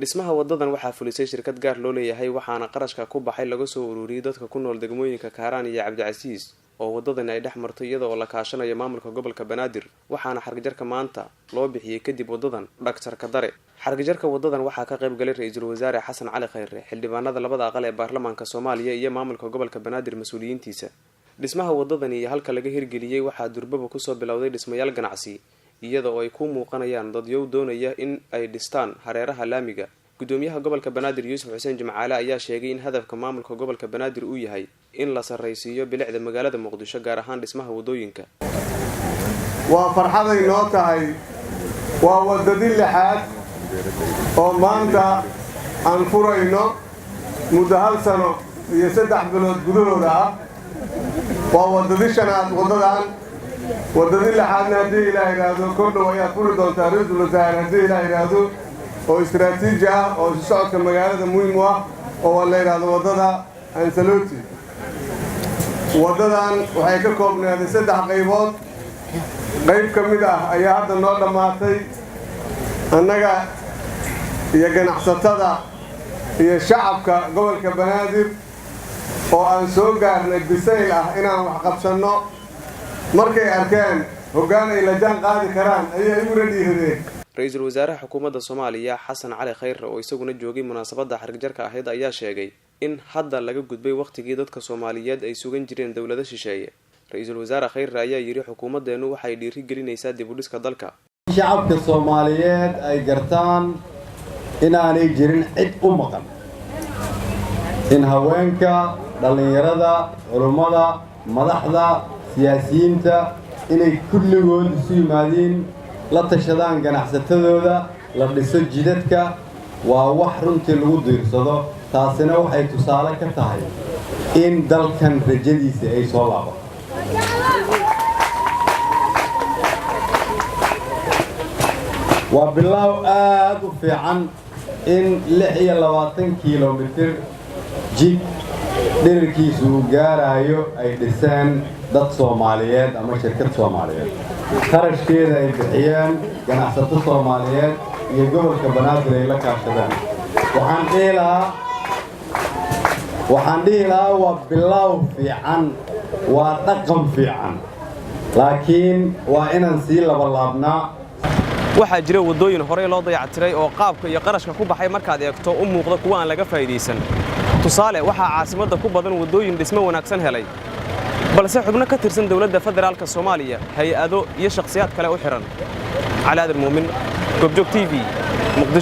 dhismaha wadadan waxaa fulisay shirkad gaar loo leeyahay waxaana qarashka ku baxay laga soo ururiyay dadka ku nool degmooyinka Kaaraan iyo Cabdicasiis oo wadadan ay dhex marto iyadoo la kaashanayo maamulka gobolka Banaadir waxaana xargajarka maanta loo bixiyay kadib wadadan Dr. Kadare xargajarka wadadan waxaa ka qayb galay ra'iisul wasaare Xasan Cali Khayre xildhibaanada labada aqal ee baarlamaanka Soomaaliya iyo maamulka gobolka Banaadir mas'uuliyiintiisa dhismaha wadadan iyo halka laga hirgeliyay waxaa durbaba ku soo bilowday dhismayaal ganacsi iyadoo ay ku muuqanayaan dad yow doonaya in ay dhistaan hareeraha laamiga gudoomiyaha gobolka Banaadir Yuusuf Xuseen Jimcaale ayaa sheegay in hadafka maamulka gobolka Banaadir uu yahay in la sareysiyo bilicda magaalada Muqdisho gaar ahaan dhismaha wadooyinka waa farxaday noo tahay waa wadadii lixaad oo maanta aan furayno muddo hal sano iyo 3 bilood gudahooda ah waa wadadii shanaad wadadan wadadii lixaadna haddii ilaahay yiraahdo kordhow ayaa furi doontaa ra'iisul wasaare haddii ilaahay yiraahdo oo istiraatiiji ah oo socodka magaalada muhiim u ah oo la yiraahdo wadada Ansaloti wadadan waxay ka koobnaaday 3 qaybood qayb ka mid ah ayaa hadda noo dhamaatay annaga iyo ganacsatada iyo shacabka gobolka Banaadir oo aan soo gaarnay bisayl ah inaan wax qabsano markay arkeen hoggaan ay la jaan qaadi karaan ayay ugu radiyeen ra'iisul wasaaraha xukuumadda Soomaaliya Xasan Cali Khayre oo isaguna joogay munaasabada xargajarka ahayd ayaa sheegay in hadda laga gudbay waqtigii dadka Soomaaliyeed ay sugan jireen dawladda shisheeye ra'iisul wasaare Khayre ayaa yiri xukuumaddeenu waxay dhiiri gelinaysaa dib u dhiska dalka shacabka Soomaaliyeed ay gartaan in aanay jirin cid u maqan in haweenka dhalinyarada culimada madaxda siyaasiyiinta inay kulligood isu yimaadeen la tashadaan ganacsatadooda la dhiso jidadka waa wax runtii lagu diirsado taasina waxay tusaale ka tahay in dalkan rajadiisa ay soo laabato waa bilow aad u fiican in 26 kiiloomitir jid dhererkiisu uu gaarayo ay dhiseen dad Soomaaliyeed ama shirkad Soomaaliyeed qarashkeeda ay bixiyeen ganacsato Soomaaliyeed iyo gobolka Banaadir ay la kaashadeen waxaan dhihi lahaa waa bilow fiican waa dhaqan fiican laakiin waa inaan sii laabnaa waxaa jira wadooyin hore loo dayactiray oo qaabka iyo qarashka ku baxay markaad eegto u muuqda kuwa aan laga faa'iideysan tusaale waxaa caasimadda ku badan wadooyin dhismo wanaagsan helay balse xubno ka tirsan dawladda federaalka Soomaaliya hay'ado iyo shakhsiyaad kale u xiran Cali Aadan Muumin Goobjoog TV